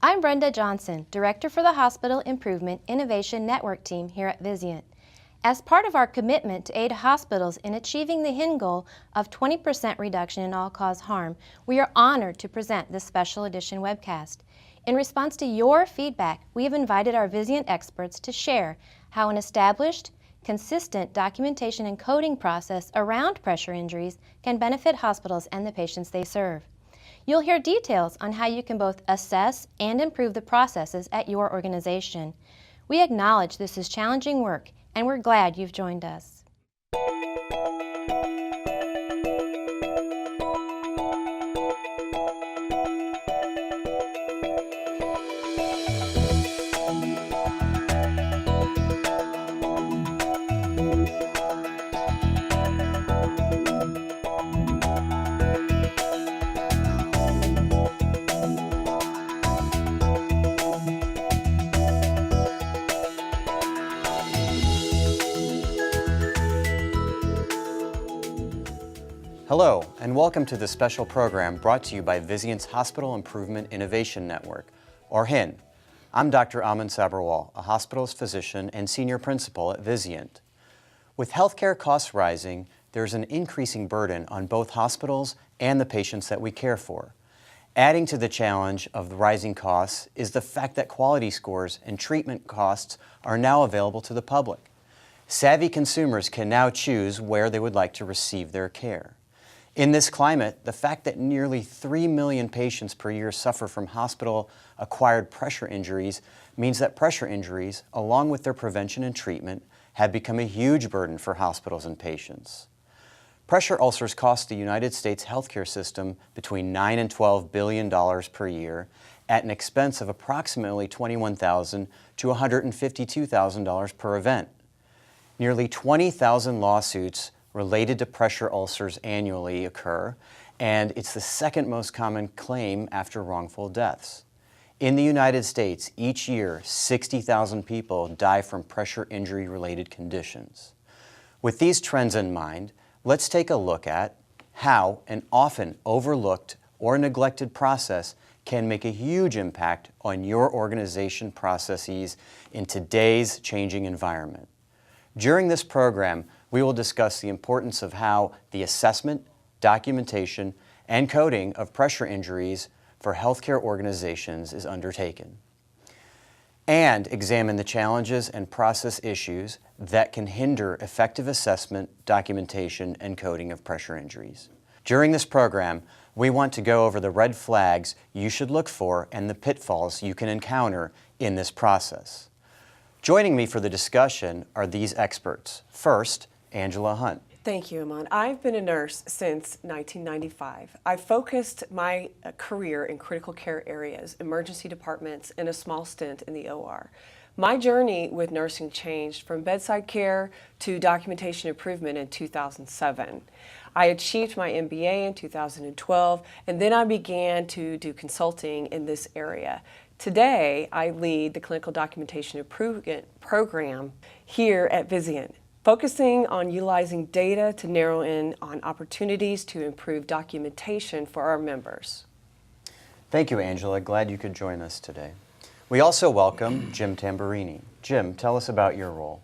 I'm Brenda Johnson, Director for the Hospital Improvement Innovation Network team here at Vizient. As part of our commitment to aid hospitals in achieving the HIIN goal of 20% reduction in all-cause harm, we are honored to present this special edition webcast. In response to your feedback, we have invited our Vizient experts to share how an established, consistent documentation and coding process around pressure injuries can benefit hospitals and the patients they serve. You'll hear details on how you can both assess and improve the processes at your organization. We acknowledge this is challenging work, and we're glad you've joined us. Hello, and welcome to the special program brought to you by Vizient's Hospital Improvement Innovation Network, or HIIN. I'm Dr. Aman Sabharwal, a hospitalist physician and senior principal at Vizient. With healthcare costs rising, there's an increasing burden on both hospitals and the patients that we care for. Adding to the challenge of the rising costs is the fact that quality scores and treatment costs are now available to the public. Savvy consumers can now choose where they would like to receive their care. In this climate, the fact that nearly 3 million patients per year suffer from hospital-acquired pressure injuries means that pressure injuries, along with their prevention and treatment, have become a huge burden for hospitals and patients. Pressure ulcers cost the United States healthcare system between $9 and $12 billion per year at an expense of approximately $21,000 to $152,000 per event. Nearly 20,000 lawsuits related to pressure ulcers annually occur, and it's the second most common claim after wrongful deaths. In the United States, each year, 60,000 people die from pressure injury-related conditions. With these trends in mind, let's take a look at how an often overlooked or neglected process can make a huge impact on your organization processes in today's changing environment. During this program, we will discuss the importance of how the assessment, documentation, and coding of pressure injuries for healthcare organizations is undertaken, and examine the challenges and process issues that can hinder effective assessment, documentation, and coding of pressure injuries. During this program, we want to go over the red flags you should look for and the pitfalls you can encounter in this process. Joining me for the discussion are these experts. First, Angela Hunt. Thank you, Aman. I've been a nurse since 1995. I focused my career in critical care areas, emergency departments, and a small stint in the OR. My journey with nursing changed from bedside care to documentation improvement in 2007. I achieved my MBA in 2012, and then I began to do consulting in this area. Today, I lead the Clinical Documentation Improvement Program here at Vizient, focusing on utilizing data to narrow in on opportunities to improve documentation for our members. Thank you, Angela. Glad you could join us today. We also welcome Jim Tamburini. Jim, tell us about your role.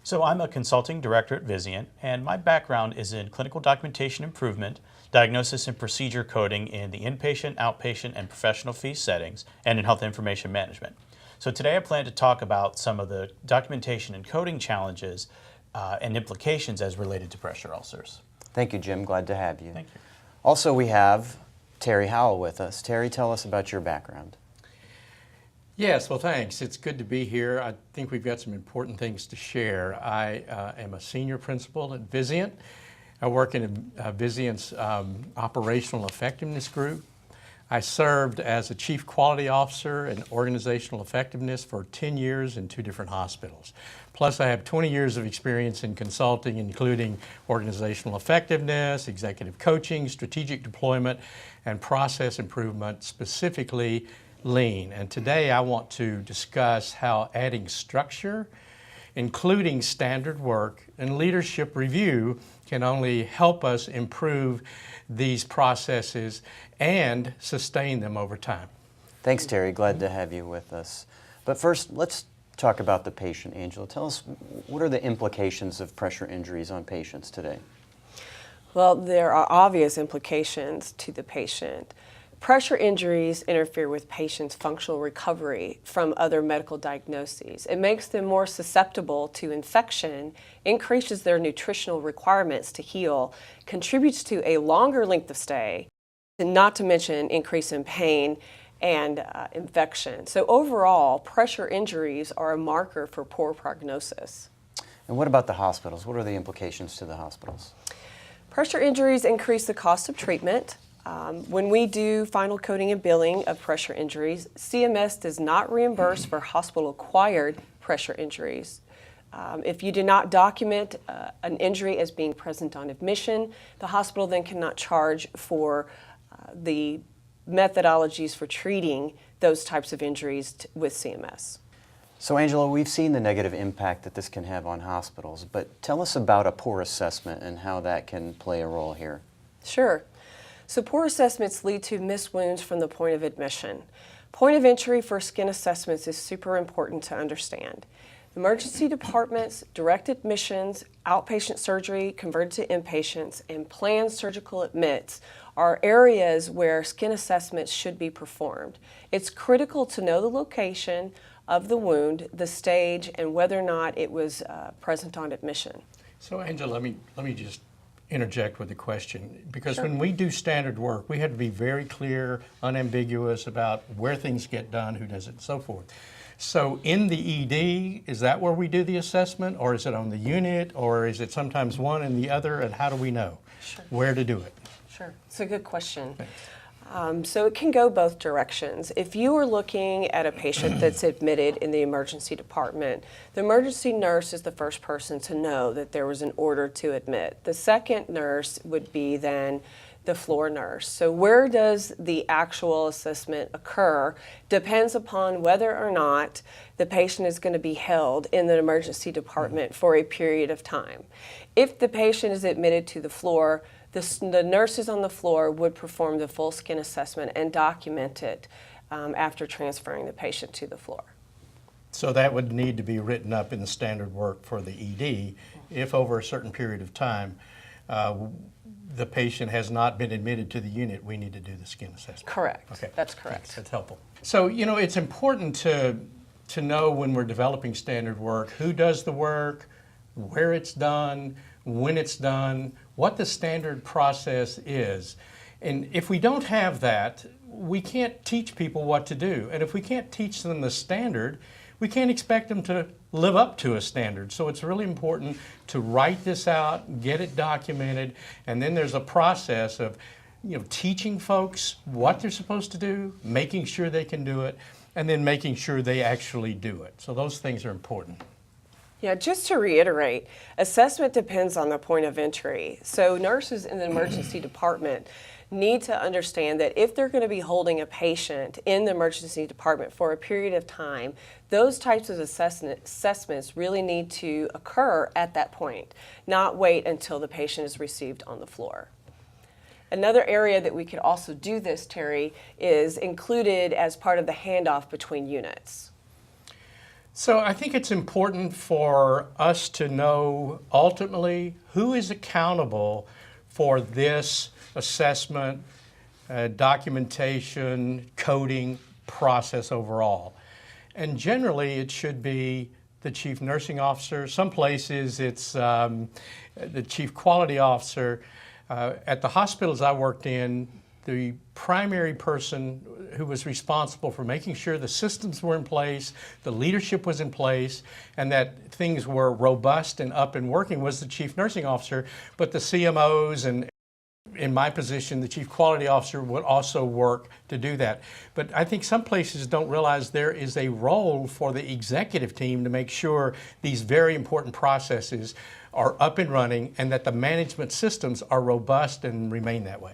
So I'm a consulting director at Vizient, and my background is in clinical documentation improvement, diagnosis and procedure coding in the inpatient, outpatient, and professional fee settings, and in health information management. So today I plan to talk about some of the documentation and coding challenges and implications as related to pressure ulcers. Thank you, Jim. Glad to have you. Thank you. Also, we have Terry Howell with us. Terry, tell us about your background. Yes, well, thanks. It's good to be here. I think we've got some important things to share. I am a senior principal at Vizient. I work in Vizient's operational effectiveness group. I served as a chief quality officer in organizational effectiveness for 10 years in 2 different hospitals. Plus, I have 20 years of experience in consulting, including organizational effectiveness, executive coaching, strategic deployment, and process improvement, specifically lean. And today I want to discuss how adding structure, including standard work and leadership review, can only help us improve these processes and sustain them over time. Thanks, Terry. Glad to have you with us. But first, let's talk about the patient. Angela, tell us, what are the implications of pressure injuries on patients today? Well, there are obvious implications to the patient. Pressure injuries interfere with patients' functional recovery from other medical diagnoses. It makes them more susceptible to infection, increases their nutritional requirements to heal, contributes to a longer length of stay, and not to mention increase in pain and infection. So overall, pressure injuries are a marker for poor prognosis. And what about the hospitals? What are the implications to the hospitals? Pressure injuries increase the cost of treatment. When we do final coding and billing of pressure injuries, CMS does not reimburse for hospital-acquired pressure injuries. If you do not document an injury as being present on admission, the hospital then cannot charge for the methodologies for treating those types of injuries with CMS. So Angela, we've seen the negative impact that this can have on hospitals, but tell us about a poor assessment and how that can play a role here. Sure. So poor assessments lead to missed wounds from the point of admission. Point of entry for skin assessments is super important to understand. Emergency departments, direct admissions, outpatient surgery converted to inpatients, and planned surgical admits are areas where skin assessments should be performed. It's critical to know the location of the wound, the stage, and whether or not it was present on admission. So Angela, let me just interject with a question, because when we do standard work, we have to be very clear, unambiguous about where things get done, who does it, and so forth. So in the ED, is that where we do the assessment, or is it on the unit, or is it sometimes one and the other, and how do we know where to do it? Sure, it's a good question. So it can go both directions. If you are looking at a patient that's admitted in the emergency department, the emergency nurse is the first person to know that there was an order to admit. The second nurse would be then the floor nurse. So where does the actual assessment occur depends upon whether or not the patient is going to be held in the emergency department for a period of time. If the patient is admitted to the floor, the nurses on the floor would perform the full skin assessment and document it after transferring the patient to the floor. So that would need to be written up in the standard work for the ED if over a certain period of time the patient has not been admitted to the unit, we need to do the skin assessment. Correct. Okay. That's correct. Thanks. That's helpful. So, you know, it's important to know when we're developing standard work, who does the work, where it's done, when it's done, what the standard process is. And if we don't have that, we can't teach people what to do. And if we can't teach them the standard, we can't expect them to live up to a standard. So it's really important to write this out, get it documented, and then there's a process of, you know, teaching folks what they're supposed to do, making sure they can do it, and then making sure they actually do it. So those things are important. Yeah, just to reiterate, assessment depends on the point of entry. So nurses in the emergency department need to understand that if they're going to be holding a patient in the emergency department for a period of time, those types of assessments really need to occur at that point, not wait until the patient is received on the floor. Another area that we could also do this, Terry, is included as part of the handoff between units. So I think it's important for us to know ultimately who is accountable for this assessment, documentation, coding process overall. And generally it should be the chief nursing officer. Some places it's the chief quality officer. At the hospitals I worked in, the primary person who was responsible for making sure the systems were in place, the leadership was in place, and that things were robust and up and working was the chief nursing officer. But the CMOs and, in my position, the chief quality officer would also work to do that. But I think some places don't realize there is a role for the executive team to make sure these very important processes are up and running and that the management systems are robust and remain that way.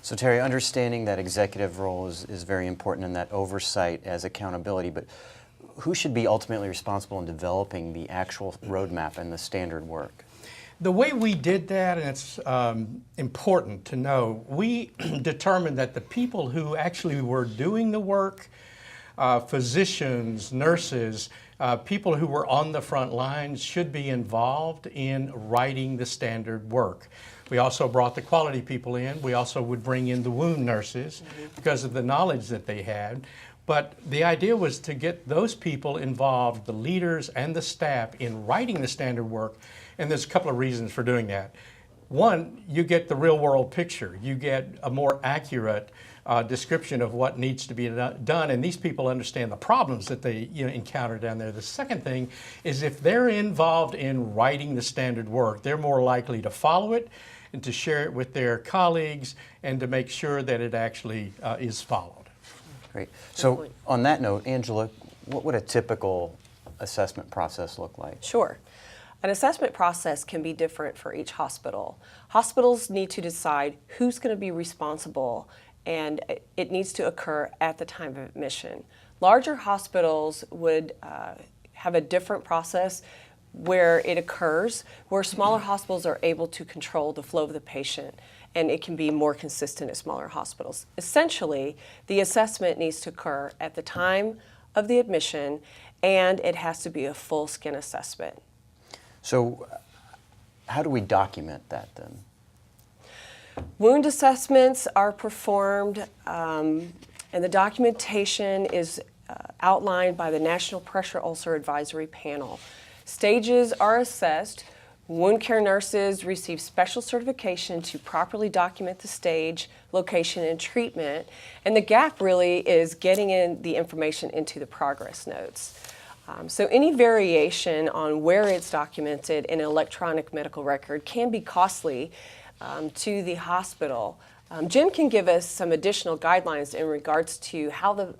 So Terry, understanding that executive role is very important and that oversight as accountability, but who should be ultimately responsible in developing the actual roadmap and the standard work? The way we did that, and it's important to know, we determined that the people who actually were doing the work physicians, nurses, people who were on the front lines should be involved in writing the standard work. We also brought the quality people in. We also would bring in the wound nurses because of the knowledge that they had. But the idea was to get those people involved, the leaders and the staff, in writing the standard work. And there's a couple of reasons for doing that. One, you get the real world picture. You get a more accurate description of what needs to be done, and these people understand the problems that they encounter down there. The second thing is if they're involved in writing the standard work, they're more likely to follow it and to share it with their colleagues and to make sure that it actually is followed. Great. So on that note, Angela, what would a typical assessment process look like? Sure. An assessment process can be different for each hospital. Hospitals need to decide who's going to be responsible, and it needs to occur at the time of admission. Larger hospitals would have a different process where it occurs, where smaller hospitals are able to control the flow of the patient, and it can be more consistent at smaller hospitals. Essentially, the assessment needs to occur at the time of the admission, and it has to be a full skin assessment. So how do we document that then? Wound assessments are performed, and the documentation is outlined by the National Pressure Ulcer Advisory Panel. Stages are assessed. Wound care nurses receive special certification to properly document the stage, location, and treatment. And the gap really is getting in the information into the progress notes. So any variation on where it's documented in an electronic medical record can be costly to the hospital. Jim can give us some additional guidelines in regards to how the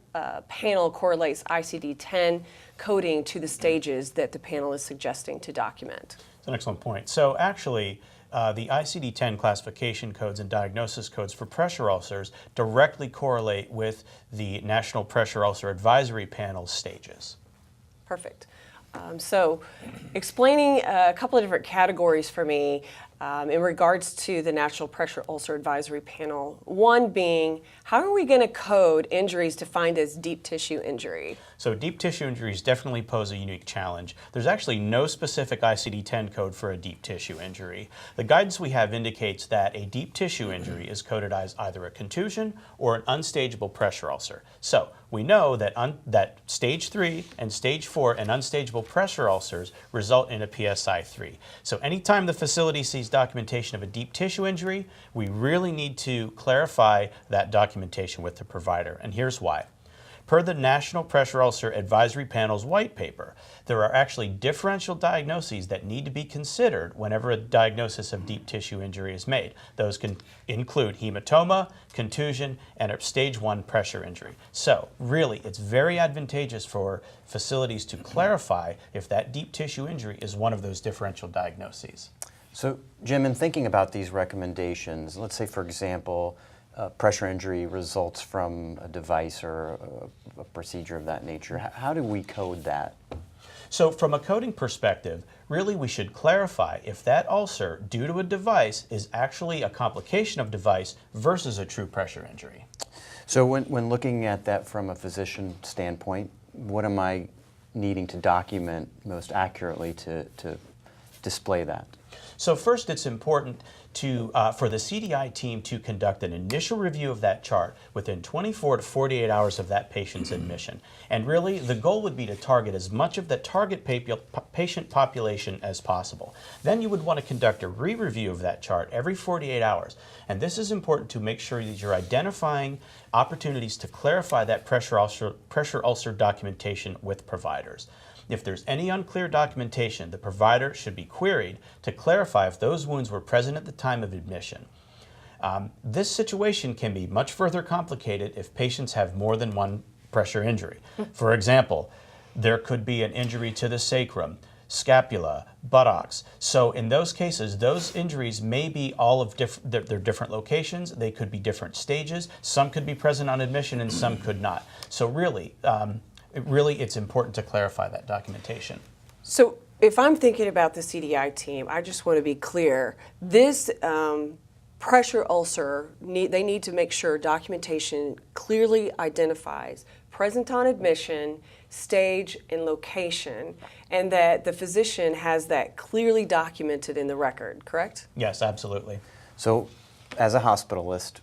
panel correlates ICD-10 coding to the stages that the panel is suggesting to document. That's an excellent point. So actually, the ICD-10 classification codes and diagnosis codes for pressure ulcers directly correlate with the National Pressure Ulcer Advisory Panel stages. Perfect. So explaining a couple of different categories for me in regards to the National Pressure Ulcer Advisory Panel. One being, how are we going to code injuries defined as deep tissue injury? So deep tissue injuries definitely pose a unique challenge. There's actually no specific ICD-10 code for a deep tissue injury. The guidance we have indicates that a deep tissue injury is coded as either a contusion or an unstageable pressure ulcer. So we know that that stage 3 and stage 4 and unstageable pressure ulcers result in a PSI 3. So anytime the facility sees documentation of a deep tissue injury, we really need to clarify that documentation with the provider, and here's why. Per the National Pressure Ulcer Advisory Panel's white paper, there are actually differential diagnoses that need to be considered whenever a diagnosis of deep tissue injury is made. Those can include hematoma, contusion, and a stage 1 pressure injury. So really, it's very advantageous for facilities to clarify if that deep tissue injury is one of those differential diagnoses. So Jim, in thinking about these recommendations, let's say for example, pressure injury results from a device or a procedure of that nature. How do we code that? So from a coding perspective, really we should clarify if that ulcer due to a device is actually a complication of device versus a true pressure injury. So when looking at that from a physician standpoint, what am I needing to document most accurately to display that? So first, it's important for the CDI team to conduct an initial review of that chart within 24 to 48 hours of that patient's admission. And really, the goal would be to target as much of the target patient population as possible. Then you would want to conduct a re-review of that chart every 48 hours. And this is important to make sure that you're identifying opportunities to clarify that pressure ulcer documentation with providers. If there's any unclear documentation, the provider should be queried to clarify if those wounds were present at the time of admission. This situation can be much further complicated if patients have more than one pressure injury. For example, there could be an injury to the sacrum, scapula, buttocks. So in those cases, those injuries may be all of they're different locations. They could be different stages. Some could be present on admission and some could not. So really, it's important to clarify that documentation. So if I'm thinking about the CDI team, I just want to be clear. This pressure ulcer, they need to make sure documentation clearly identifies present on admission, stage, and location, and that the physician has that clearly documented in the record, correct? Yes, absolutely. So, as a hospitalist,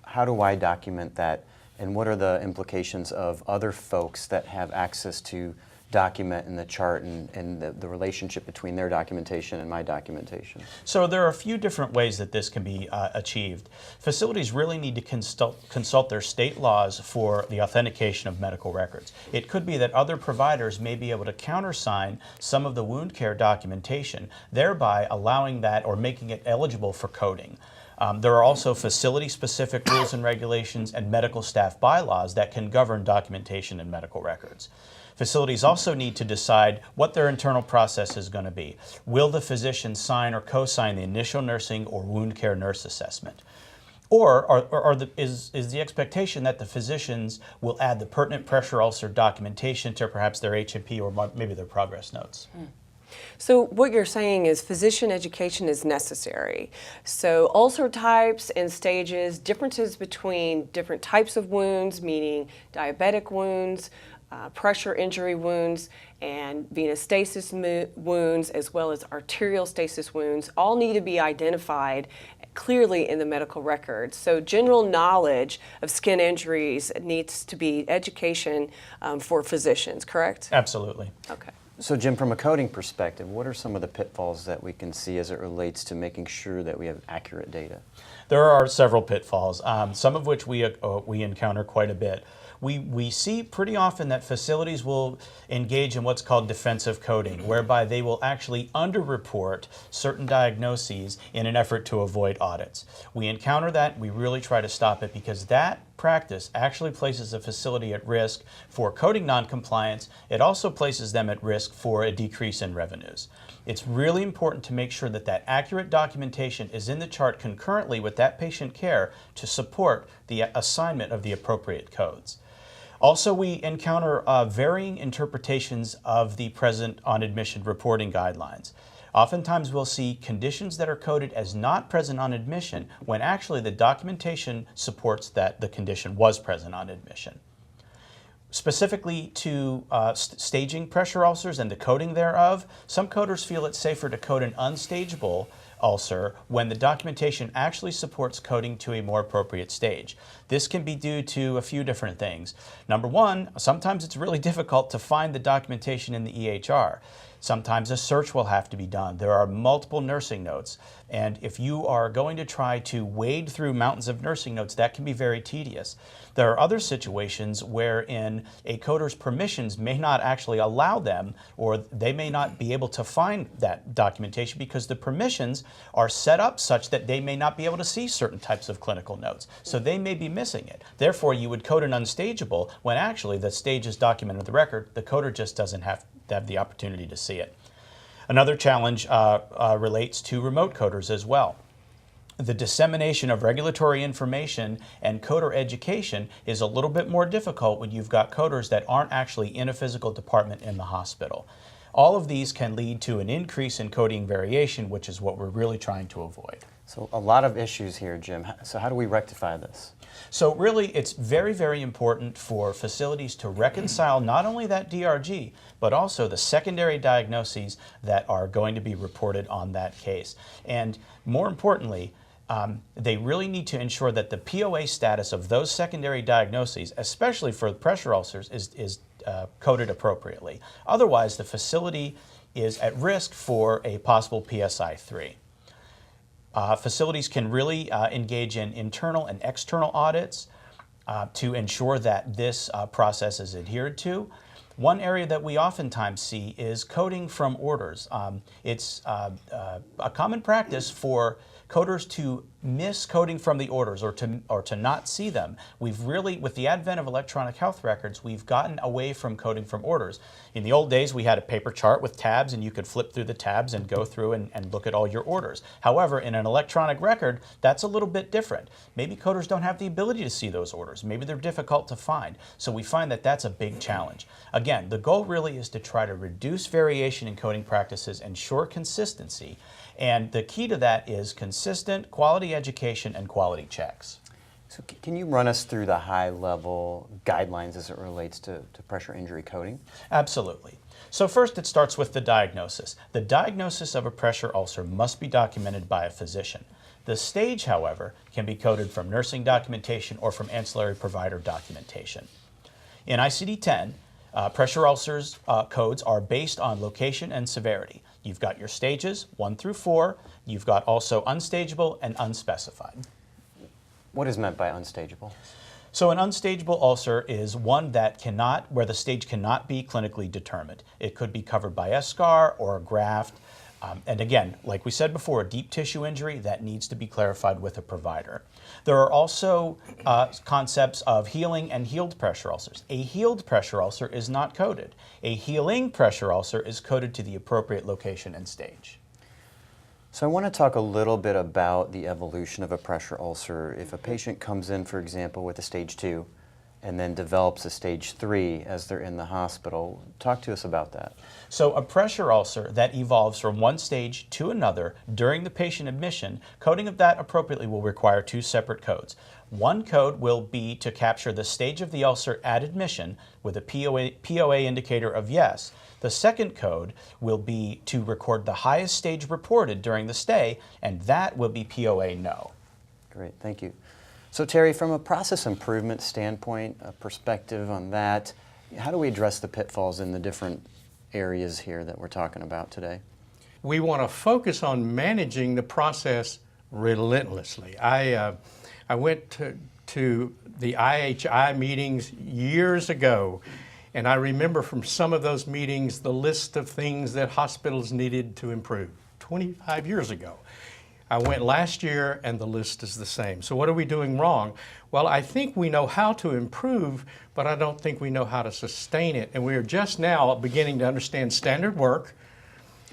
how do I document that, and what are the implications of other folks that have access to document in the chart and the relationship between their documentation and my documentation? So there are a few different ways that this can be achieved. Facilities really need to consult their state laws for the authentication of medical records. It could be that other providers may be able to countersign some of the wound care documentation, thereby allowing that or making it eligible for coding. There are also facility-specific rules and regulations and medical staff bylaws that can govern documentation in medical records. Facilities also need to decide what their internal process is going to be. Will the physician sign or co-sign the initial nursing or wound care nurse assessment? Or is the expectation that the physicians will add the pertinent pressure ulcer documentation to perhaps their H&P or maybe their progress notes? So what you're saying is physician education is necessary. So ulcer types and stages, differences between different types of wounds, meaning diabetic wounds, pressure injury wounds, and venous stasis wounds, as well as arterial stasis wounds, all need to be identified clearly in the medical records. So general knowledge of skin injuries needs to be education for physicians, correct? Absolutely. Okay. So Jim, from a coding perspective, what are some of the pitfalls that we can see as it relates to making sure that we have accurate data? There are several pitfalls, some of which we encounter quite a bit. We see pretty often that facilities will engage in what's called defensive coding, whereby they will actually underreport certain diagnoses in an effort to avoid audits. We encounter that, we really try to stop it because that practice actually places a facility at risk for coding noncompliance. It also places them at risk for a decrease in revenues. It's really important to make sure that that accurate documentation is in the chart concurrently with that patient care to support the assignment of the appropriate codes. Also, we encounter varying interpretations of the present on admission reporting guidelines. Oftentimes we'll see conditions that are coded as not present on admission when actually the documentation supports that the condition was present on admission. Specifically to staging pressure ulcers and the coding thereof, some coders feel it's safer to code an unstageable ulcer when the documentation actually supports coding to a more appropriate stage. This can be due to a few different things. Number one, sometimes it's really difficult to find the documentation in the EHR. Sometimes a search will have to be done. There are multiple nursing notes, and if you are going to try to wade through mountains of nursing notes, that can be very tedious. There are other situations wherein a coder's permissions may not actually allow them, or they may not be able to find that documentation because the permissions are set up such that they may not be able to see certain types of clinical notes. So they may be missing it. Therefore, you would code an unstageable when actually the stage is documented in the record. The coder just doesn't have the opportunity to see it. Another challenge relates to remote coders as well. The dissemination of regulatory information and coder education is a little bit more difficult when you've got coders that aren't actually in a physical department in the hospital. All of these can lead to an increase in coding variation, which is what we're really trying to avoid. So a lot of issues here, Jim. So how do we rectify this? So really, it's very, very important for facilities to reconcile not only that DRG, but also the secondary diagnoses that are going to be reported on that case. And more importantly, they really need to ensure that the POA status of those secondary diagnoses, especially for pressure ulcers, is coded appropriately. Otherwise, the facility is at risk for a possible PSI 3. Facilities can really engage in internal and external audits to ensure that this process is adhered to. One area that we oftentimes see is coding from orders. It's a common practice for coders to miss coding from the orders or to not see them. We've really, with the advent of electronic health records, we've gotten away from coding from orders. In the old days, we had a paper chart with tabs and you could flip through the tabs and go through and look at all your orders. However, in an electronic record, that's a little bit different. Maybe coders don't have the ability to see those orders. Maybe they're difficult to find. So we find that that's a big challenge. Again, the goal really is to try to reduce variation in coding practices, ensure consistency, and the key to that is consistent quality education and quality checks. So can you run us through the high-level guidelines as it relates to pressure injury coding? Absolutely. So first it starts with the diagnosis. The diagnosis of a pressure ulcer must be documented by a physician. The stage, however, can be coded from nursing documentation or from ancillary provider documentation. In ICD-10, pressure ulcers codes are based on location and severity. You've got your stages, 1 through 4. You've got also unstageable and unspecified. What is meant by unstageable? So an unstageable ulcer is one that where the stage cannot be clinically determined. It could be covered by a scar or a graft. And again, like we said before, a deep tissue injury that needs to be clarified with a provider. There are also concepts of healing and healed pressure ulcers. A healed pressure ulcer is not coded. A healing pressure ulcer is coded to the appropriate location and stage. So I want to talk a little bit about the evolution of a pressure ulcer. If a patient comes in, for example, with a stage 2 and then develops a stage 3 as they're in the hospital, talk to us about that. So a pressure ulcer that evolves from one stage to another during the patient admission, coding of that appropriately will require 2 separate codes. One code will be to capture the stage of the ulcer at admission with a POA indicator of yes. The second code will be to record the highest stage reported during the stay, and that will be POA no. Great, thank you. So Terry, from a process improvement standpoint, a perspective on that, how do we address the pitfalls in the different areas here that we're talking about today? We want to focus on managing the process relentlessly. I went to the IHI meetings years ago, and I remember from some of those meetings the list of things that hospitals needed to improve 25 years ago. I went last year and the list is the same. So what are we doing wrong? Well, I think we know how to improve, but I don't think we know how to sustain it. And we are just now beginning to understand standard work,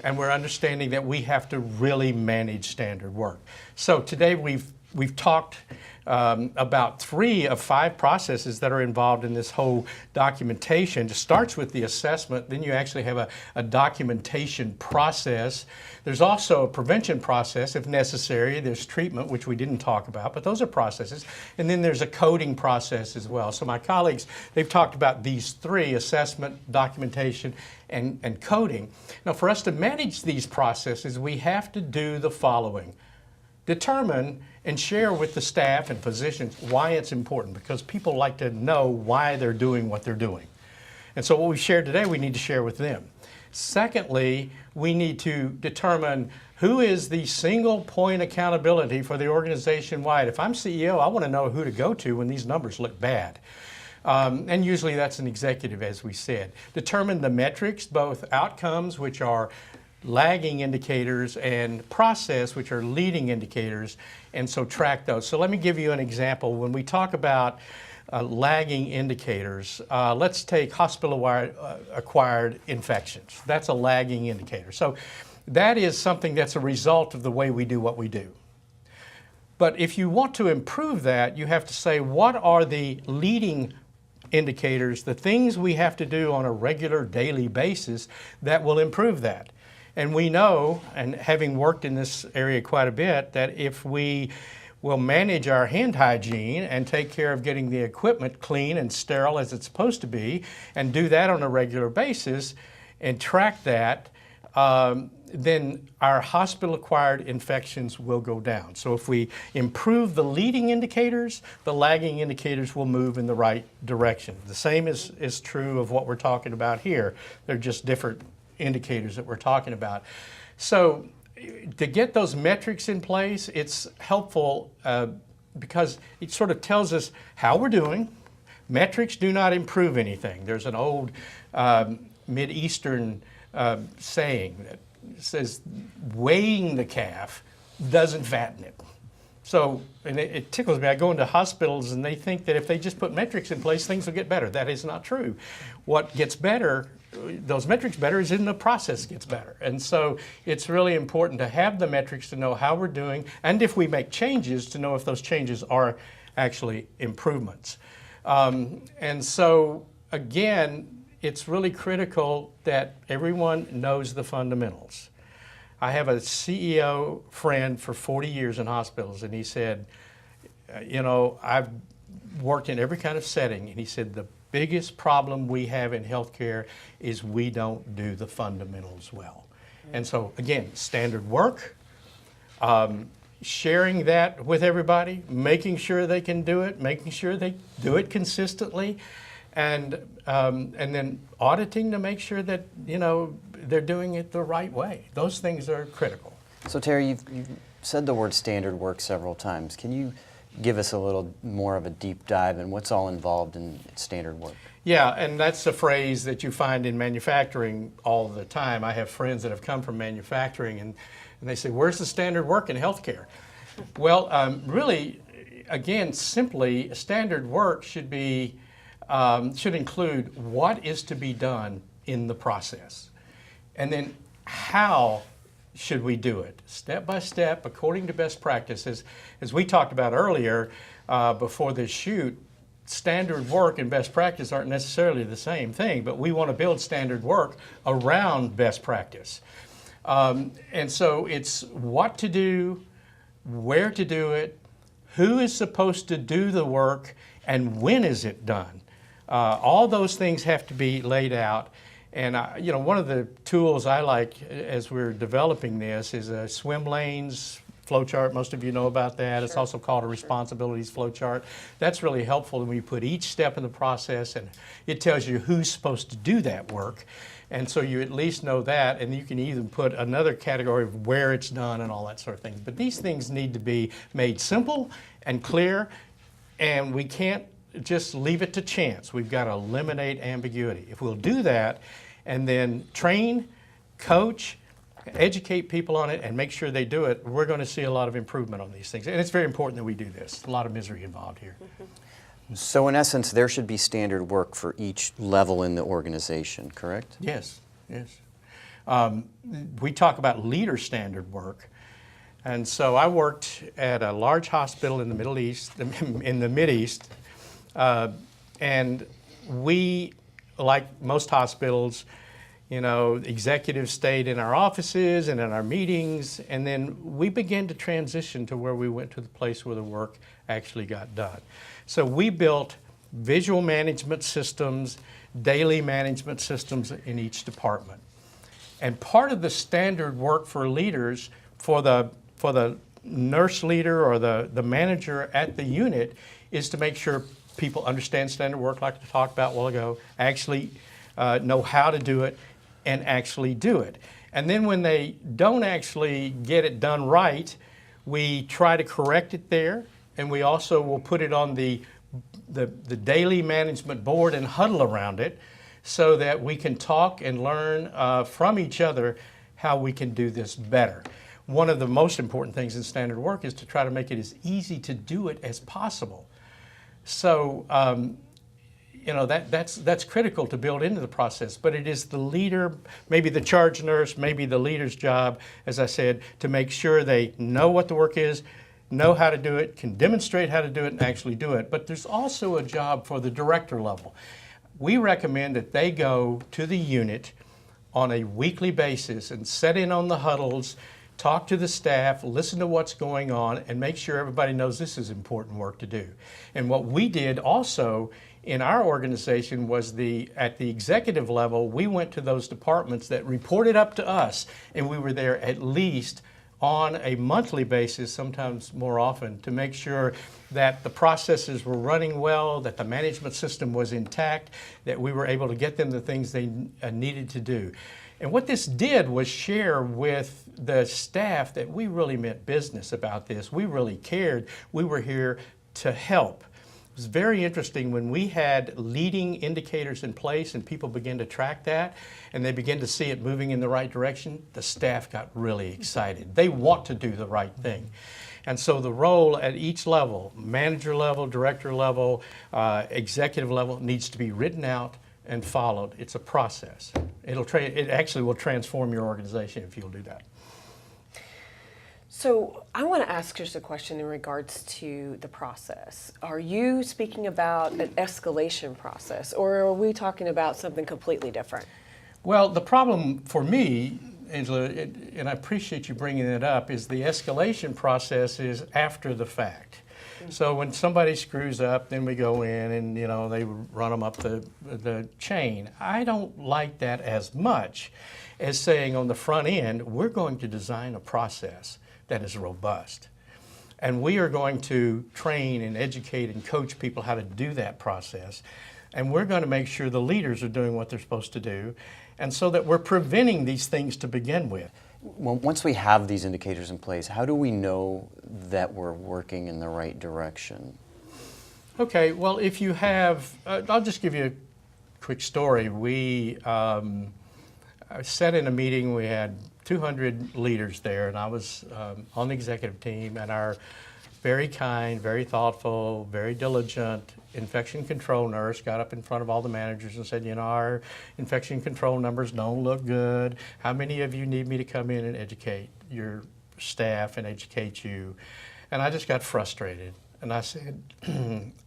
and we're understanding that we have to really manage standard work. So today we've talked about 3 of 5 processes that are involved in this whole documentation. It starts with the assessment, then you actually have a documentation process. There's also a prevention process if necessary. There's treatment, which we didn't talk about, but those are processes. And then there's a coding process as well. So my colleagues, they've talked about these 3, assessment, documentation, and coding. Now for us to manage these processes, we have to do the following. Determine and share with the staff and physicians why it's important, because people like to know why they're doing what they're doing. And so what we shared today, we need to share with them. Secondly, we need to determine who is the single point accountability for the organization wide. If I'm CEO, I want to know who to go to when these numbers look bad. And usually that's an executive, as we said. Determine the metrics, both outcomes, which are lagging indicators, and process, which are leading indicators, and so track those. So let me give you an example. When we talk about lagging indicators, let's take hospital-acquired infections. That's a lagging indicator. So that is something that's a result of the way we do what we do. But if you want to improve that, you have to say, what are the leading indicators, the things we have to do on a regular daily basis that will improve that? And we know, and having worked in this area quite a bit, that if we will manage our hand hygiene and take care of getting the equipment clean and sterile as it's supposed to be, and do that on a regular basis and track that, then our hospital-acquired infections will go down. So if we improve the leading indicators, the lagging indicators will move in the right direction. The same is true of what we're talking about here. They're just different indicators that we're talking about. So to get those metrics in place, it's helpful because it sort of tells us how we're doing. Metrics do not improve anything. There's an old Mid-Eastern saying that says weighing the calf doesn't fatten it. So, and it tickles me. I go into hospitals and they think that if they just put metrics in place, things will get better. That is not true. What gets better, those metrics better, is in the process gets better. And so it's really important to have the metrics to know how we're doing, and if we make changes, to know if those changes are actually improvements. And so, again, it's really critical that everyone knows the fundamentals. I have a CEO friend for 40 years in hospitals, and he said, I've worked in every kind of setting, and he said the biggest problem we have in healthcare is we don't do the fundamentals well. And so, again, standard work, sharing that with everybody, making sure they can do it, making sure they do it consistently, and then auditing to make sure that, they're doing it the right way. Those things are critical. So Terry, you've said the word standard work several times. Can you give us a little more of a deep dive in what's all involved in standard work? Yeah, and that's a phrase that you find in manufacturing all the time. I have friends that have come from manufacturing, and they say, where's the standard work in healthcare? Well, really, again, simply, standard work should include what is to be done in the process. And then how should we do it? Step by step, according to best practices. As we talked about earlier before this shoot, standard work and best practice aren't necessarily the same thing, but we want to build standard work around best practice. And so it's what to do, where to do it, who is supposed to do the work, and when is it done. All those things have to be laid out. And one of the tools I like as we're developing this is a swim lanes flowchart. Most of you know about that. It's also called a responsibilities flowchart. That's really helpful when you put each step in the process, and it tells you who's supposed to do that work. And so you at least know that, and you can even put another category of where it's done and all that sort of thing. But these things need to be made simple and clear, and we can't just leave it to chance. We've got to eliminate ambiguity. If we'll do that and then train, coach, educate people on it, and make sure they do it, we're going to see a lot of improvement on these things. And it's very important that we do this. A lot of misery involved here. So in essence, there should be standard work for each level in the organization, correct? Yes, yes. We talk about leader standard work. And so I worked at a large hospital in the Middle East, in the Mideast, and we, like most hospitals, executives stayed in our offices and in our meetings, and then we began to transition to where we went to the place where the work actually got done. So we built visual management systems, daily management systems in each department. And part of the standard work for leaders, for the nurse leader or the manager at the unit, is to make sure people understand standard work, like I talked about a while ago, actually know how to do it, and actually do it. And then when they don't actually get it done right, we try to correct it there, and we also will put it on the daily management board and huddle around it so that we can talk and learn from each other how we can do this better. One of the most important things in standard work is to try to make it as easy to do it as possible. So, that's critical to build into the process, but it is the leader, maybe the charge nurse, maybe the leader's job, as I said, to make sure they know what the work is, know how to do it, can demonstrate how to do it, and actually do it. But there's also a job for the director level. We recommend that they go to the unit on a weekly basis and set in on the huddles, talk to the staff, listen to what's going on, and make sure everybody knows this is important work to do. And what we did also in our organization was at the executive level, we went to those departments that reported up to us, and we were there at least on a monthly basis, sometimes more often, to make sure that the processes were running well, that the management system was intact, that we were able to get them the things they needed to do. And what this did was share with the staff that we really meant business about this. We really cared. We were here to help. It was very interesting when we had leading indicators in place and people began to track that and they began to see it moving in the right direction, the staff got really excited. They want to do the right thing. And so the role at each level, manager level, director level, executive level, needs to be written out and followed. It's a process. It actually will transform your organization if you'll do that. So I want to ask just a question in regards to the process. Are you speaking about an escalation process, or are we talking about something completely different? Well, the problem for me, Angela, and I appreciate you bringing it up, is the escalation process is after the fact. So when somebody screws up, then we go in and, you know, they run them up the chain. I don't like that as much as saying on the front end, we're going to design a process that is robust. And we are going to train and educate and coach people how to do that process. And we're going to make sure the leaders are doing what they're supposed to do, and so that we're preventing these things to begin with. Well, once we have these indicators in place, how do we know that we're working in the right direction? Okay, well, if you have, I'll just give you a quick story. We sat in a meeting, we had 200 leaders there, and I was on the executive team, and our very kind, very thoughtful, very diligent infection control nurse got up in front of all the managers and said, you know, our infection control numbers don't look good. How many of you need me to come in and educate your staff and educate you? And I just got frustrated. And I said,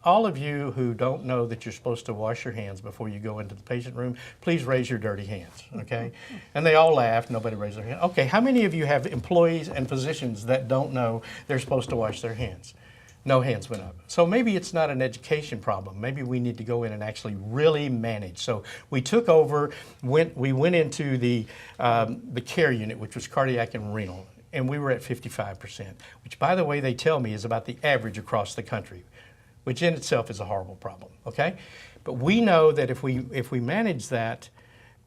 all of you who don't know that you're supposed to wash your hands before you go into the patient room, please raise your dirty hands, okay? And they all laughed, nobody raised their hand. Okay, how many of you have employees and physicians that don't know they're supposed to wash their hands? No hands went up. So maybe it's not an education problem. Maybe we need to go in and actually really manage. So we took over, we went into the care unit, which was cardiac and renal, and we were at 55%, which, by the way, they tell me is about the average across the country, which in itself is a horrible problem, okay? But we know that if we manage that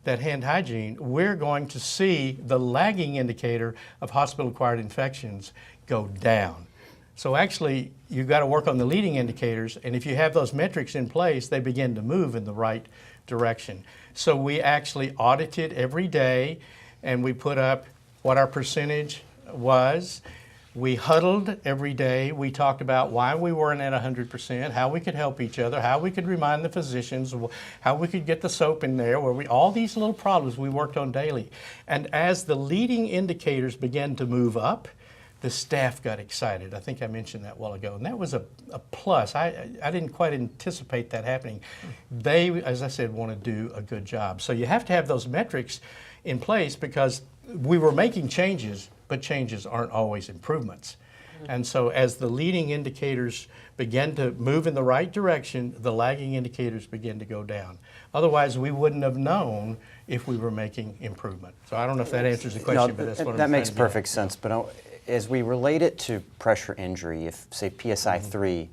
hand hygiene, we're going to see the lagging indicator of hospital-acquired infections go down. So actually, you've got to work on the leading indicators, and if you have those metrics in place, they begin to move in the right direction. So we actually audited every day, and we put up what our percentage was. We huddled every day. We talked about why we weren't at 100%, how we could help each other, how we could remind the physicians, how we could get the soap in there, all these little problems we worked on daily. And as the leading indicators began to move up, the staff got excited. I think I mentioned that a while ago, and that was a plus. I didn't quite anticipate that happening. They, as I said, want to do a good job. So you have to have those metrics in place, because we were making changes, but changes aren't always improvements. And so as the leading indicators begin to move in the right direction, the lagging indicators begin to go down. Otherwise, we wouldn't have known if we were making improvement. So I don't know if that answers the question, but that's what I'm that makes trying to get. perfect sense. But as we relate it to pressure injury, if, say, PSI 3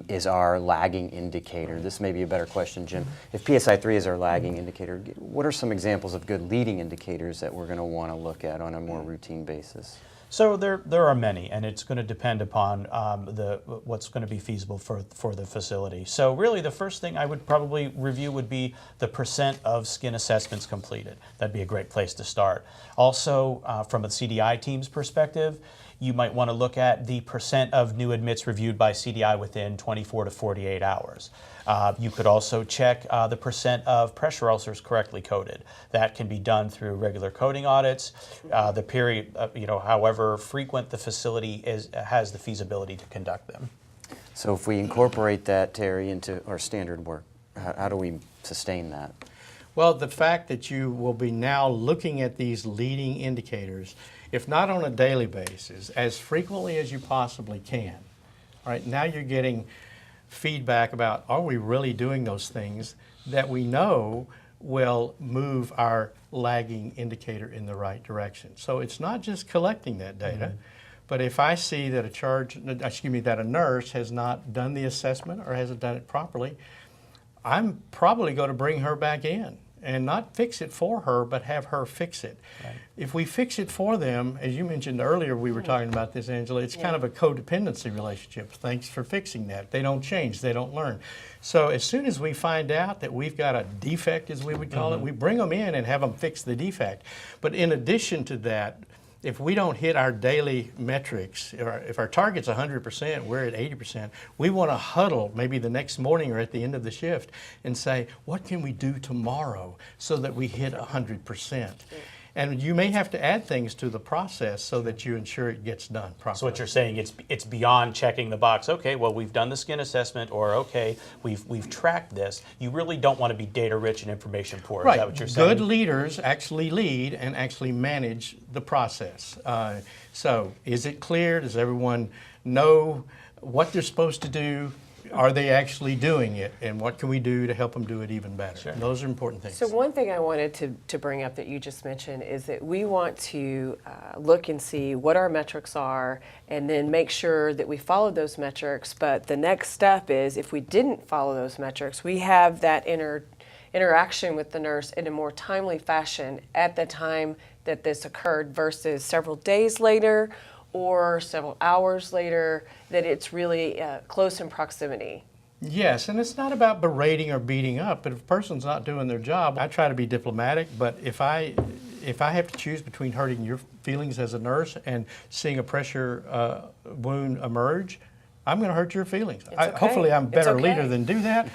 is our lagging indicator, this may be a better question, Jim. If PSI 3 is our lagging indicator, what are some examples of good leading indicators that we're going to want to look at on a more routine basis? So there are many, and it's going to depend upon what's going to be feasible for the facility. So really the first thing I would probably review would be the % of skin assessments completed. That'd be a great place to start. Also, from a CDI team's perspective, you might want to look at the % of new admits reviewed by CDI within 24 to 48 hours. You could also check the % of pressure ulcers correctly coded. That can be done through regular coding audits. The period, however frequent the facility has the feasibility to conduct them. So if we incorporate that, Terry, into our standard work, how do we sustain that? Well, the fact that you will be now looking at these leading indicators, if not on a daily basis, as frequently as you possibly can. All right, now you're getting feedback about, are we really doing those things that we know will move our lagging indicator in the right direction? So it's not just collecting that data, but if I see that that a nurse has not done the assessment or hasn't done it properly, I'm probably going to bring her back in and not fix it for her, but have her fix it. Right. If we fix it for them, as you mentioned earlier, we were talking about this, Angela, it's kind of a codependency relationship. Thanks for fixing that. They don't change, they don't learn. So as soon as we find out that we've got a defect, as we would call it, we bring them in and have them fix the defect. But in addition to that, if we don't hit our daily metrics, or if our target's 100%, we're at 80%, we want to huddle maybe the next morning or at the end of the shift and say, what can we do tomorrow so that we hit 100%? And you may have to add things to the process so that you ensure it gets done properly. So what you're saying, it's beyond checking the box. Okay, well, we've done the skin assessment, or okay, we've tracked this. You really don't want to be data rich and information poor. Right. Is that what you're saying? Good leaders actually lead and actually manage the process. So is it clear? Does everyone know what they're supposed to do. Are they actually doing it, and what can we do to help them do it even better? Sure. Those are important things. So one thing I wanted to bring up that you just mentioned is that we want to look and see what our metrics are and then make sure that we follow those metrics. But the next step is if we didn't follow those metrics, we have that interaction with the nurse in a more timely fashion at the time that this occurred versus several days later or several hours later, that it's really close in proximity. Yes, and it's not about berating or beating up, but if a person's not doing their job, I try to be diplomatic, but if I have to choose between hurting your feelings as a nurse and seeing a pressure wound emerge, I'm going to hurt your feelings. Okay. Hopefully I'm a better okay. leader than do that,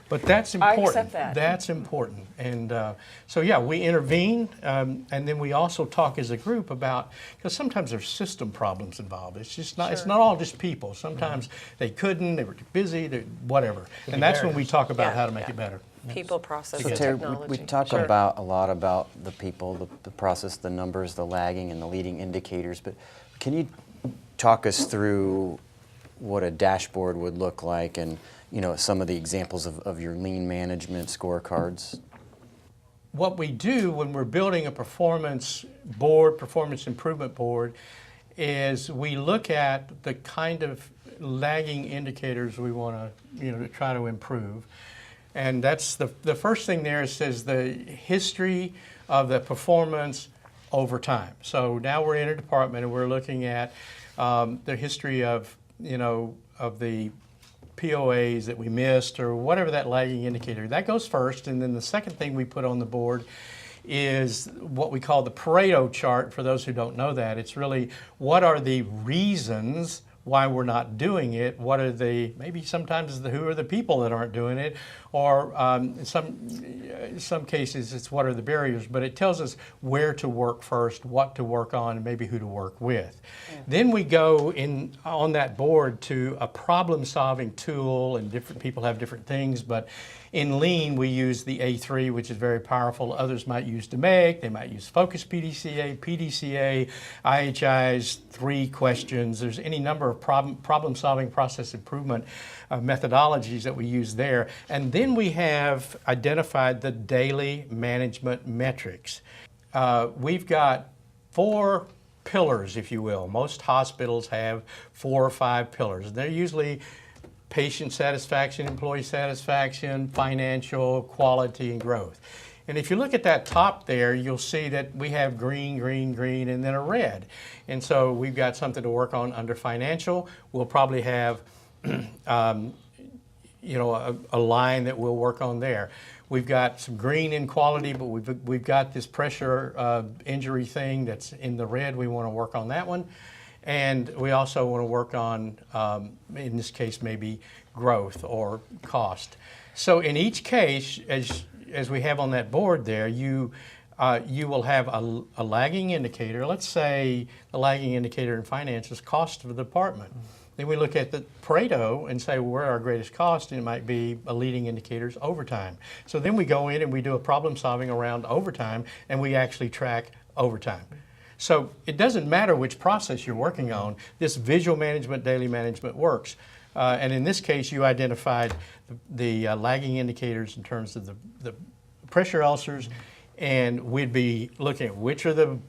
but that's I important. accept that. That's important. And so yeah, we intervene, and then we also talk as a group about, because sometimes there's system problems involved. It's just not, it's not all just people. Sometimes they couldn't, they were too busy, whatever. And that's when we talk about how to make it better. People, process, So and Terry, technology. we talk Sure. about a lot about the people, the process, the numbers, the lagging, and the leading indicators. But can you talk us through what a dashboard would look like, and some of the examples of your lean management scorecards? What we do when we're building a performance board, performance improvement board, is we look at the kind of lagging indicators we want to try to improve. And that's the first thing there. It says the history of the performance over time. So now we're in a department and we're looking at the history of the POAs that we missed or whatever that lagging indicator. That goes first, and then the second thing we put on the board is what we call the Pareto chart. For those who don't know that, it's really what are the reasons why we're not doing it, what are the, maybe sometimes who are the people that aren't doing it, or in some cases it's what are the barriers, but it tells us where to work first, what to work on, and maybe who to work with. Yeah. Then we go on that board to a problem-solving tool, and different people have different things, but in Lean we use the A3, which is very powerful. Others might use DMAIC, they might use Focus PDCA, PDCA, IHI's 3 questions. There's any number of problem-solving process improvement methodologies that we use there. And then we have identified the daily management metrics. We've got 4 pillars, if you will. Most hospitals have 4 or 5 pillars. They're usually patient satisfaction, employee satisfaction, financial, quality, and growth. And if you look at that top there, you'll see that we have green, green, green, and then a red. And so we've got something to work on under financial. We'll probably have a line that we'll work on there. We've got some green in quality, but we've got this pressure injury thing that's in the red. We want to work on that one. And we also want to work on, in this case, maybe growth or cost. So in each case, as we have on that board there, you will have a lagging indicator. Let's say the lagging indicator in finance is cost of the department. Then we look at the Pareto and say, well, where are our greatest costs? And it might be a leading indicator is overtime. So then we go in and we do a problem solving around overtime, and we actually track overtime. So it doesn't matter which process you're working on, this visual management, daily management works. And in this case, you identified the lagging indicators in terms of the pressure ulcers, and we'd be looking at which are the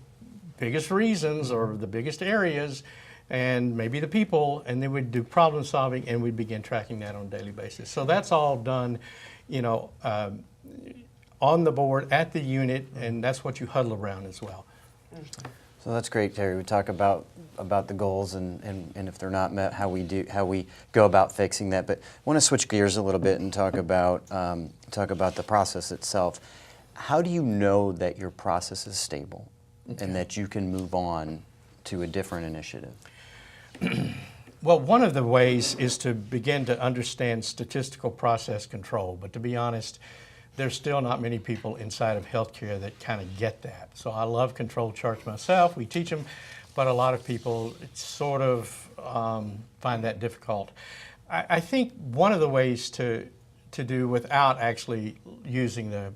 biggest reasons or the biggest areas, and maybe the people, and then we'd do problem solving, and we'd begin tracking that on a daily basis. So that's all done, on the board at the unit, and that's what you huddle around as well. So that's great, Terry. We talk about the goals and if they're not met, how we go about fixing that. But I want to switch gears a little bit and talk about the process itself. How do you know that your process is stable and that you can move on to a different initiative? Well, one of the ways is to begin to understand statistical process control. But to be honest, there's still not many people inside of healthcare that kind of get that. So I love control charts myself. We teach them, but a lot of people sort of find that difficult. I think one of the ways to do without actually using the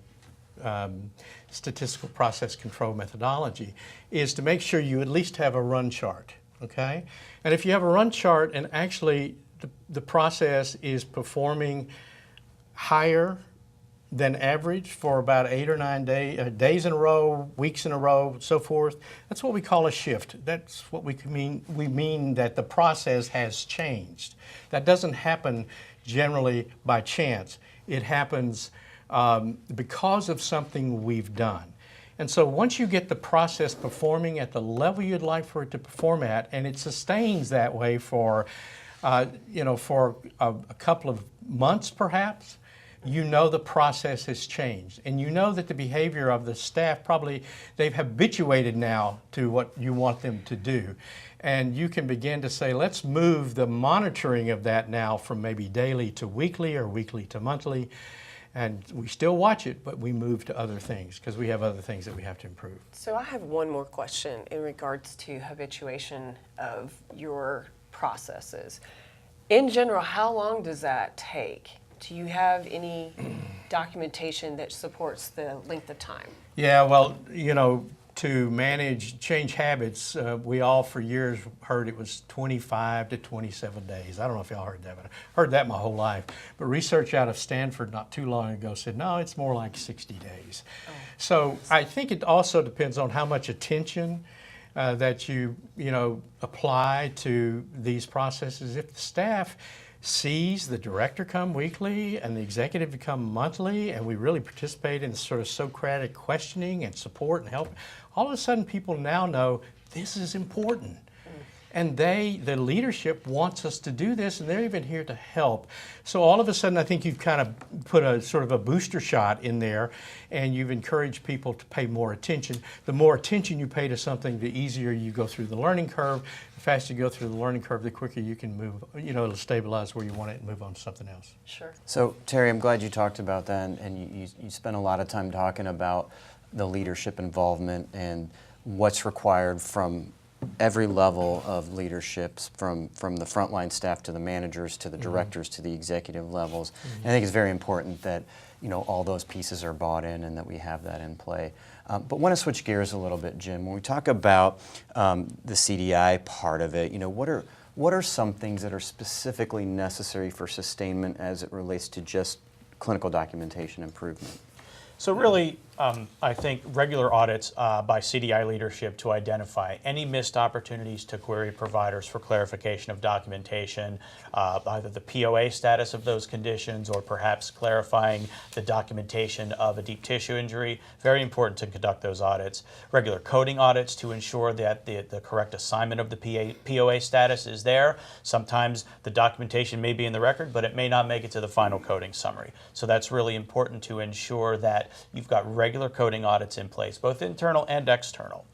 statistical process control methodology is to make sure you at least have a run chart. okay? And if you have a run chart and actually the process is performing higher than average for about 8 or 9 days in a row, weeks in a row, so forth, that's what we call a shift. That's what we mean. We mean that the process has changed. That doesn't happen generally by chance. It happens because of something we've done. And so once you get the process performing at the level you'd like for it to perform at, and it sustains that way for, for a couple of months perhaps, you know the process has changed. And you know that the behavior of the staff probably, they've habituated now to what you want them to do. And you can begin to say, let's move the monitoring of that now from maybe daily to weekly or weekly to monthly. And we still watch it, but we move to other things because we have other things that we have to improve. So I have one more question in regards to habituation of your processes. In general, how long does that take? Do you have any documentation that supports the length of time? Yeah, well, to manage change habits, we all for years heard it was 25 to 27 days. I don't know if y'all heard that, but I heard that my whole life. But research out of Stanford not too long ago said, no, it's more like 60 days. Oh. So I think it also depends on how much attention that you apply to these processes. If the staff sees the director come weekly and the executive come monthly, and we really participate in sort of Socratic questioning and support and help, all of a sudden people now know this is important. And the leadership wants us to do this, and they're even here to help. So all of a sudden, I think you've kind of put a sort of a booster shot in there, and you've encouraged people to pay more attention. The more attention you pay to something, the easier you go through the learning curve. The faster you go through the learning curve, the quicker you can move, it'll stabilize where you want it and move on to something else. Sure. So Terry, I'm glad you talked about that, and you spent a lot of time talking about the leadership involvement and what's required from every level of leaderships, from the frontline staff to the managers to the directors to the executive levels. And I think it's very important that all those pieces are bought in and that we have that in play. But want to switch gears a little bit, Jim. When we talk about the CDI part of it, what are some things that are specifically necessary for sustainment as it relates to just clinical documentation improvement? So really, I think regular audits by CDI leadership to identify any missed opportunities to query providers for clarification of documentation, either the POA status of those conditions or perhaps clarifying the documentation of a deep tissue injury. Very important to conduct those audits. Regular coding audits to ensure that the correct assignment of the POA status is there. Sometimes the documentation may be in the record, but it may not make it to the final coding summary. So that's really important to ensure that you've got regular coding audits in place, both internal and external.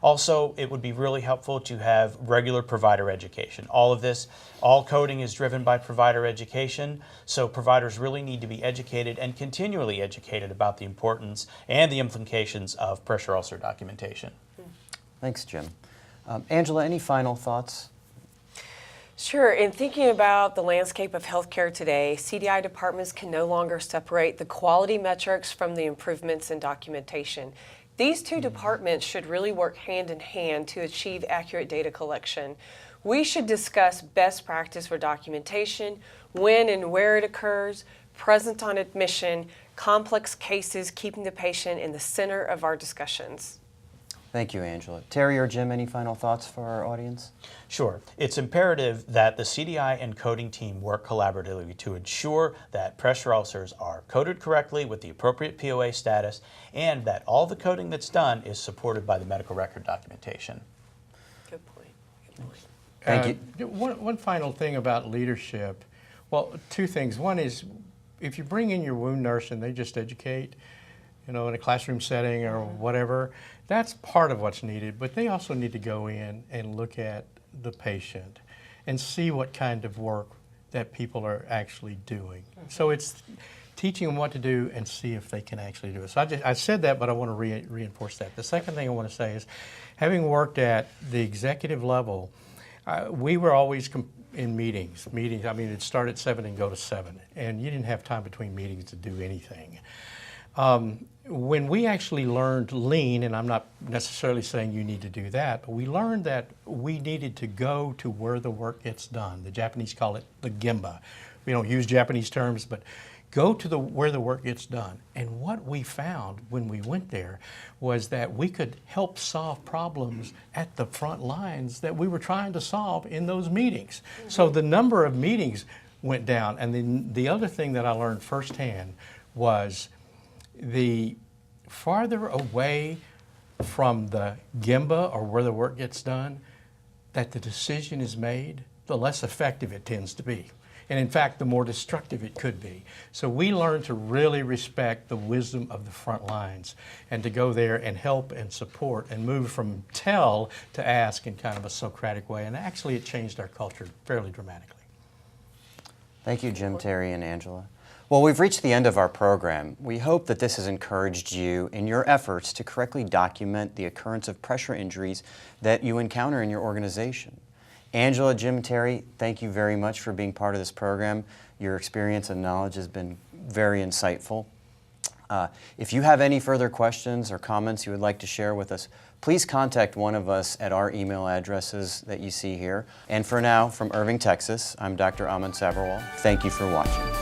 Also, it would be really helpful to have regular provider education. All coding is driven by provider education, so providers really need to be educated and continually educated about the importance and the implications of pressure ulcer documentation. Thanks, Jim. Angela, any final thoughts? Sure. In thinking about the landscape of healthcare today, CDI departments can no longer separate the quality metrics from the improvements in documentation. These two departments should really work hand in hand to achieve accurate data collection. We should discuss best practice for documentation, when and where it occurs, presence on admission, complex cases, keeping the patient in the center of our discussions. Thank you, Angela. Terry or Jim, any final thoughts for our audience? Sure. It's imperative that the CDI and coding team work collaboratively to ensure that pressure ulcers are coded correctly with the appropriate POA status and that all the coding that's done is supported by the medical record documentation. Good point. Good point. Thank you. One final thing about leadership. Well, two things. One is if you bring in your wound nurse and they just educate, in a classroom setting or whatever, that's part of what's needed, but they also need to go in and look at the patient and see what kind of work that people are actually doing. So it's teaching them what to do and see if they can actually do it. So I said that, but I want to reinforce that. The second thing I want to say is, having worked at the executive level, we were always in meetings. I mean, it'd start at 7 and go to 7, and you didn't have time between meetings to do anything. when we actually learned lean, and I'm not necessarily saying you need to do that, but we learned that we needed to go to where the work gets done. The Japanese call it the gemba. We don't use Japanese terms, but go to where the work gets done. And what we found when we went there was that we could help solve problems at the front lines that we were trying to solve in those meetings. So the number of meetings went down. And then the other thing that I learned firsthand was the farther away from the gemba, or where the work gets done, that the decision is made, the less effective it tends to be. And in fact, the more destructive it could be. So we learned to really respect the wisdom of the front lines and to go there and help and support and move from tell to ask in kind of a Socratic way. And actually it changed our culture fairly dramatically. Thank you, Jim, Terry, and Angela. Well, we've reached the end of our program. We hope that this has encouraged you in your efforts to correctly document the occurrence of pressure injuries that you encounter in your organization. Angela, Jim, Terry, thank you very much for being part of this program. Your experience and knowledge has been very insightful. If you have any further questions or comments you would like to share with us, please contact one of us at our email addresses that you see here. And for now, from Irving, Texas, I'm Dr. Aman Sabharwal. Thank you for watching.